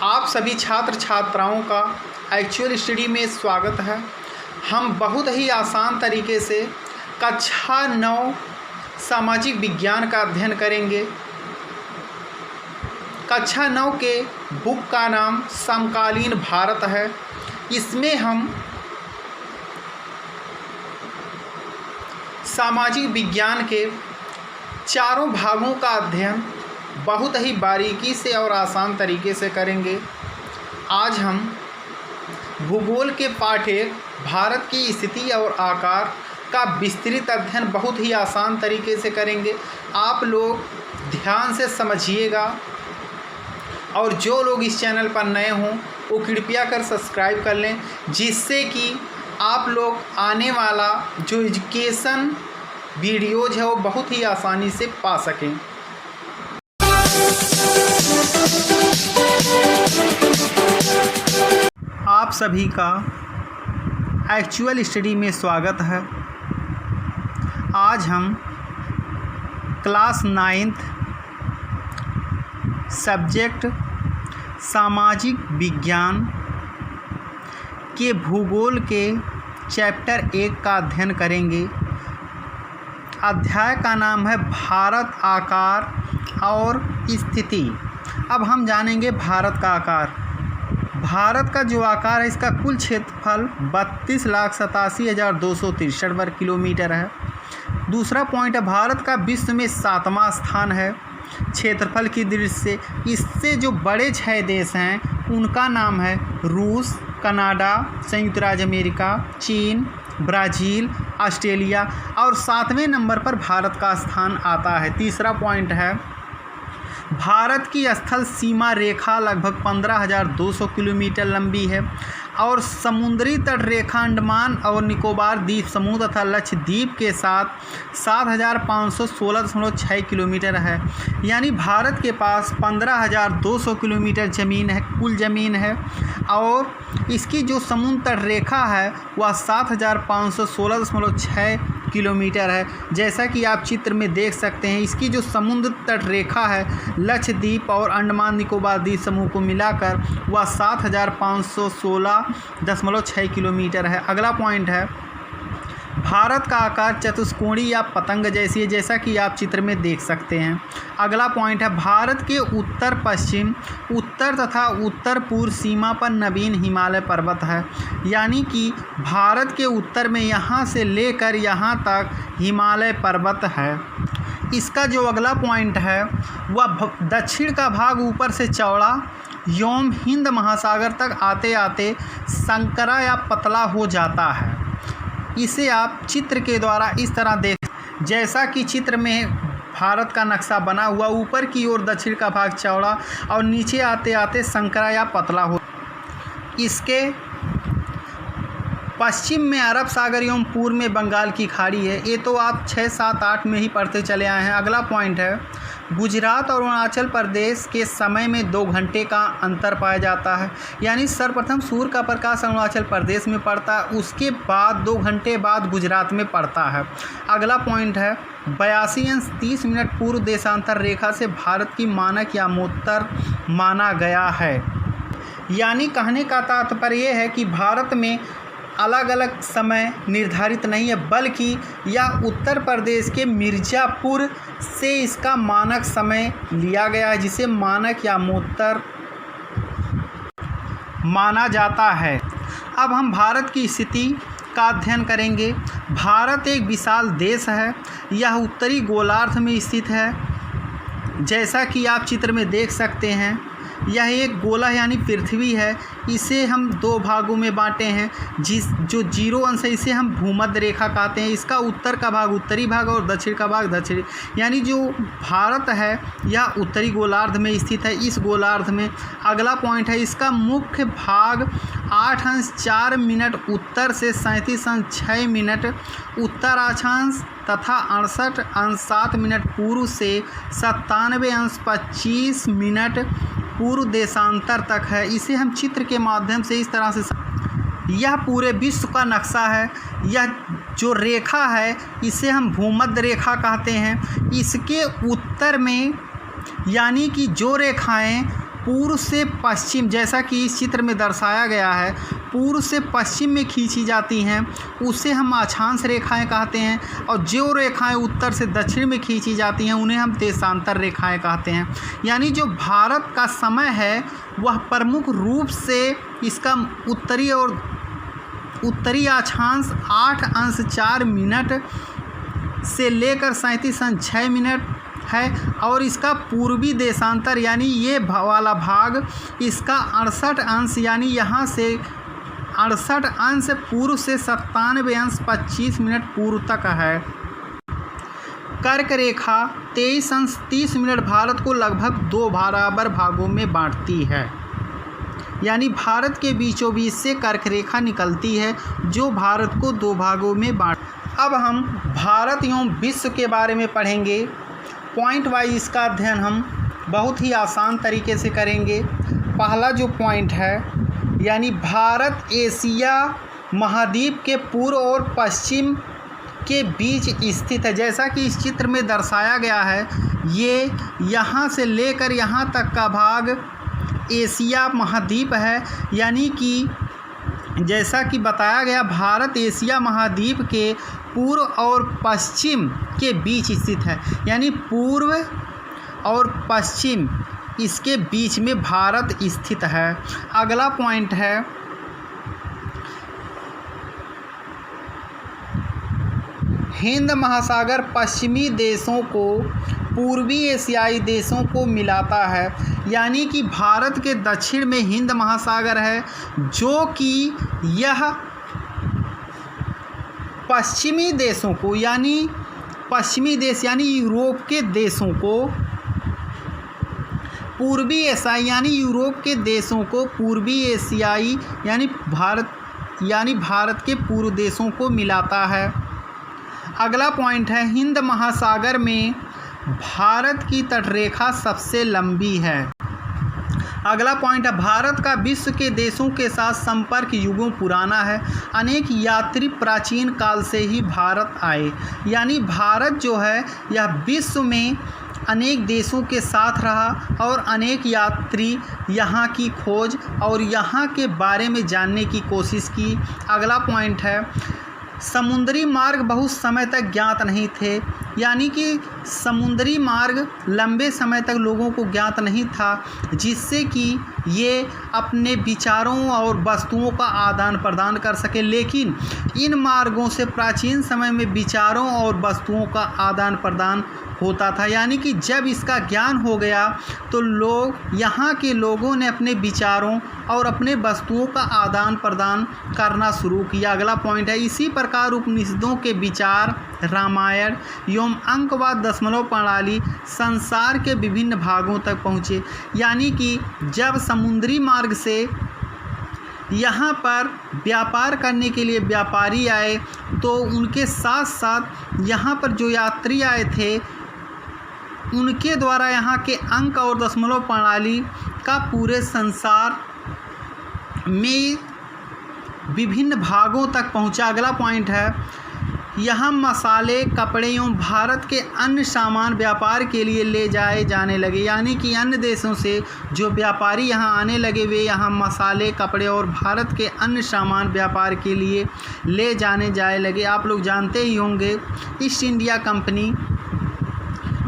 आप सभी छात्र छात्राओं का एक्चुअल स्टडी में स्वागत है। हम बहुत ही आसान तरीके से कक्षा 9 सामाजिक विज्ञान का अध्ययन करेंगे। कक्षा 9 के बुक का नाम समकालीन भारत है। इसमें हम सामाजिक विज्ञान के चारों भागों का अध्ययन बहुत ही बारीकी से और आसान तरीके से करेंगे। आज हम भूगोल के पाठ 1 भारत की स्थिति और आकार का विस्तृत अध्ययन बहुत ही आसान तरीके से करेंगे। आप लोग ध्यान से समझिएगा और जो लोग इस चैनल पर नए हों वो कृपया कर सब्सक्राइब कर लें, जिससे कि आप लोग आने वाला जो एजुकेशन वीडियोज़ है वो बहुत ही आसानी से पा सकें। आप सभी का एक्चुअल स्टडी में स्वागत है। आज हम क्लास 9th सब्जेक्ट सामाजिक विज्ञान के भूगोल के चैप्टर 1 का अध्ययन करेंगे। अध्याय का नाम है भारत आकार और स्थिति। अब हम जानेंगे भारत का आकार। भारत का जो आकार है, इसका कुल क्षेत्रफल 32,87,263 वर्ग किलोमीटर है। दूसरा पॉइंट है, भारत का विश्व में 7वां स्थान है क्षेत्रफल की दृष्टि से। इससे जो बड़े 6 देश हैं उनका नाम है रूस, कनाडा, संयुक्त राज्य अमेरिका, चीन, ब्राज़ील, ऑस्ट्रेलिया और 7वें नंबर पर भारत का स्थान आता है। तीसरा पॉइंट है, भारत की स्थल सीमा रेखा लगभग 15,200 किलोमीटर लंबी है और समुद्री तट रेखा अंडमान और निकोबार द्वीप समूह तथा लक्षद्वीप के साथ 7,516.6 किलोमीटर है। यानी भारत के पास 15,200 किलोमीटर ज़मीन है, कुल ज़मीन है, और इसकी जो समुद्र तट रेखा है वह 7,516.6 किलोमीटर है। जैसा कि आप चित्र में देख सकते हैं, इसकी जो समुद्र तट रेखा है लक्षद्वीप और अंडमान निकोबार द्वीप समूह को मिलाकर वह 7,516.6 किलोमीटर है। अगला पॉइंट है, भारत का आकार चतुष्कोणीय या पतंग जैसी है, जैसा कि आप चित्र में देख सकते हैं। अगला पॉइंट है, भारत के उत्तर पश्चिम, उत्तर तथा उत्तर पूर्व सीमा पर नवीन हिमालय पर्वत है। यानी कि भारत के उत्तर में यहाँ से लेकर यहाँ तक हिमालय पर्वत है। इसका जो अगला पॉइंट है वह दक्षिण का भाग ऊपर से चौड़ा एवं हिंद महासागर तक आते आते संकरा या पतला हो जाता है। इसे आप चित्र के द्वारा इस तरह देख, जैसा कि चित्र में भारत का नक्शा बना हुआ, ऊपर की ओर दक्षिण का भाग चौड़ा और नीचे आते आते संकरा या पतला हो। इसके पश्चिम में अरब सागर एवं पूर्व में बंगाल की खाड़ी है। ये तो आप 6, 7, 8 में ही पढ़ते चले आए हैं। अगला पॉइंट है, गुजरात और अरुणाचल प्रदेश के समय में 2 घंटे का अंतर पाया जाता है। यानी सर्वप्रथम सूर्य का प्रकाश अरुणाचल प्रदेश में पड़ता है, उसके बाद 2 घंटे बाद गुजरात में पड़ता है। अगला पॉइंट है, 82°30 पूर्व देशांतर रेखा से भारत की मानक यामोत्तर माना गया है। यानी कहने का तात्पर्य यह है कि भारत में अलग अलग समय निर्धारित नहीं है, बल्कि यह उत्तर प्रदेश के मिर्ज़ापुर से इसका मानक समय लिया गया है, जिसे मानक यामोत्तर माना जाता है। अब हम भारत की स्थिति का अध्ययन करेंगे। भारत एक विशाल देश है। यह उत्तरी गोलार्ध में स्थित है। जैसा कि आप चित्र में देख सकते हैं, यह एक गोला यानी पृथ्वी है। इसे हम 2 भागों में बांटे हैं। जो 0 अंश है इसे हम भूमध्य रेखा कहते हैं। इसका उत्तर का भाग उत्तरी भाग और दक्षिण का भाग दक्षिणी, यानी जो भारत है यह उत्तरी गोलार्ध में स्थित है, इस गोलार्ध में। अगला पॉइंट है, इसका मुख्य भाग 8 अंश 4 मिनट उत्तर से 37 अंश 6 मिनट उत्तर अक्षांश तथा 68 अंश 7 मिनट पूर्व से 97 अंश 25 मिनट पूर्व देशांतर तक है। इसे हम चित्र के माध्यम से इस तरह से, यह पूरे विश्व का नक्शा है। यह जो रेखा है इसे हम भूमध्य रेखा कहते हैं। इसके उत्तर में यानी कि जो रेखाएं पूर्व से पश्चिम, जैसा कि इस चित्र में दर्शाया गया है, पूर्व से पश्चिम में खींची जाती हैं उसे हम अक्षांश रेखाएं कहते हैं, और जो रेखाएं उत्तर से दक्षिण में खींची जाती हैं उन्हें हम देशांतर रेखाएं कहते हैं। यानी जो भारत का समय है वह प्रमुख रूप से इसका उत्तरी अक्षांश 8:04 से लेकर 37:06 है, और इसका पूर्वी देशांतर यानी ये वाला भाग इसका 68 यानी यहाँ से 68 पूर्व से 97:25 पूर्व तक है। कर्क रेखा 23:30 भारत को लगभग 2 बराबर भागों में बांटती है। यानी भारत के बीचों बीच से कर्क रेखा निकलती है जो भारत को 2 भागों में बांट। अब हम भारत एवं विश्व के बारे में पढ़ेंगे। पॉइंट वाइज इसका अध्ययन हम बहुत ही आसान तरीके से करेंगे। पहला जो पॉइंट है यानी भारत एशिया महाद्वीप के पूर्व और पश्चिम के बीच स्थित है। जैसा कि इस चित्र में दर्शाया गया है, ये यहाँ से लेकर यहाँ तक का भाग एशिया महाद्वीप है। यानी कि जैसा कि बताया गया, भारत एशिया महाद्वीप के पूर्व और पश्चिम के बीच स्थित है। यानी पूर्व और पश्चिम इसके बीच में भारत स्थित है। अगला पॉइंट है हिंद महासागर पश्चिमी देशों को पूर्वी एशियाई देशों को मिलाता है। यानी कि भारत के दक्षिण में हिंद महासागर है जो कि यह पश्चिमी देशों को यानी पश्चिमी देश यानी यूरोप के देशों को पूर्वी एशियाई यानी यूरोप के देशों को पूर्वी एशियाई यानी भारत के पूर्व देशों को मिलाता है। अगला पॉइंट है हिंद महासागर में भारत की तटरेखा सबसे लंबी है। अगला पॉइंट है भारत का विश्व के देशों के साथ संपर्क युगों पुराना है। अनेक यात्री प्राचीन काल से ही भारत आए। यानी भारत जो है यह विश्व में अनेक देशों के साथ रहा और अनेक यात्री यहाँ की खोज और यहाँ के बारे में जानने की कोशिश की। अगला पॉइंट है समुद्री मार्ग बहुत समय तक ज्ञात नहीं थे। यानी कि समुद्री मार्ग लंबे समय तक लोगों को ज्ञात नहीं था, जिससे कि ये अपने विचारों और वस्तुओं का आदान प्रदान कर सके। लेकिन इन मार्गों से प्राचीन समय में विचारों और वस्तुओं का आदान प्रदान होता था। यानी कि जब इसका ज्ञान हो गया तो यहाँ के लोगों ने अपने विचारों और अपने वस्तुओं का आदान प्रदान करना शुरू किया। अगला पॉइंट है इसी प्रकार उपनिषदों के विचार रामायण एवं अंकवाद दशमलव प्रणाली संसार के विभिन्न भागों तक पहुँचे। यानी कि जब समुद्री मार्ग से यहाँ पर व्यापार करने के लिए व्यापारी आए तो उनके साथ साथ यहाँ पर जो यात्री आए थे उनके द्वारा यहाँ के अंक और दशमलव प्रणाली का पूरे संसार में विभिन्न भागों तक पहुँचा। अगला पॉइंट है यहाँ मसाले कपड़े एवं भारत के अन्य सामान व्यापार के लिए ले जाए जाने लगे। यानी कि अन्य देशों से जो व्यापारी यहाँ आने लगे वे यहाँ मसाले कपड़े और भारत के अन्य सामान व्यापार के लिए ले जाए लगे। आप लोग जानते ही होंगे ईस्ट इंडिया कंपनी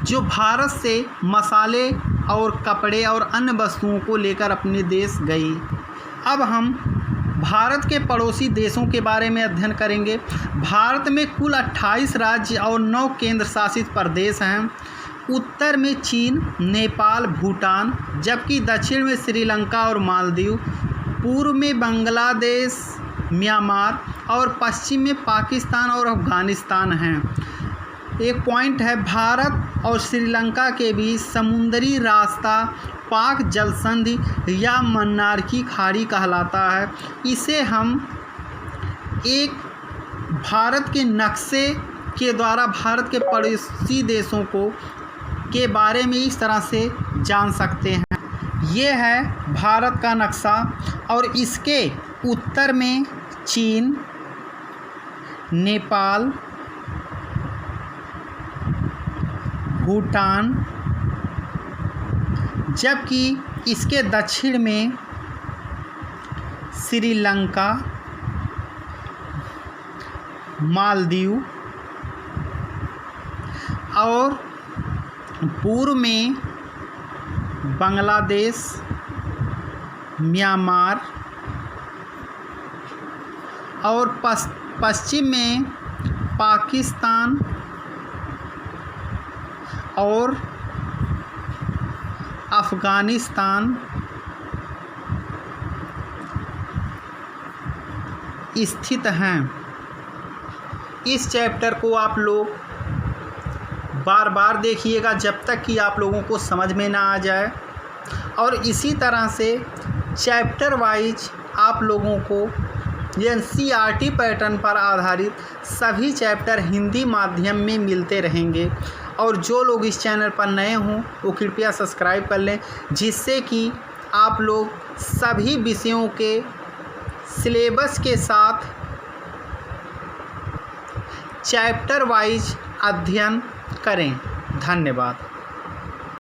जो भारत से मसाले और कपड़े और अन्य वस्तुओं को लेकर अपने देश गई। अब हम भारत के पड़ोसी देशों के बारे में अध्ययन करेंगे। भारत में कुल 28 राज्य और 9 केंद्र शासित प्रदेश हैं। उत्तर में चीन, नेपाल, भूटान, जबकि दक्षिण में श्रीलंका और मालदीव, पूर्व में बांग्लादेश, म्यांमार और पश्चिम में पाकिस्तान और अफगानिस्तान हैं। एक पॉइंट है भारत और श्रीलंका के बीच समुद्री रास्ता पाक जल संधि या मन्नार की खाड़ी कहलाता है। इसे हम एक भारत के नक्शे के द्वारा भारत के पड़ोसी देशों के बारे में इस तरह से जान सकते हैं। ये है भारत का नक्शा और इसके उत्तर में चीन, नेपाल, भूटान, जबकि इसके दक्षिण में श्रीलंका, मालदीव और पूर्व में बांग्लादेश, म्यांमार और पश्चिम में पाकिस्तान और अफ़गानिस्तान स्थित हैं। इस चैप्टर को आप लोग बार बार देखिएगा जब तक कि आप लोगों को समझ में ना आ जाए, और इसी तरह से चैप्टर वाइज आप लोगों को एनसीईआरटी पैटर्न पर आधारित सभी चैप्टर हिंदी माध्यम में मिलते रहेंगे। और जो लोग इस चैनल पर नए हों वो कृपया सब्सक्राइब कर लें, जिससे कि आप लोग सभी विषयों के सिलेबस के साथ चैप्टर वाइज अध्ययन करें। धन्यवाद।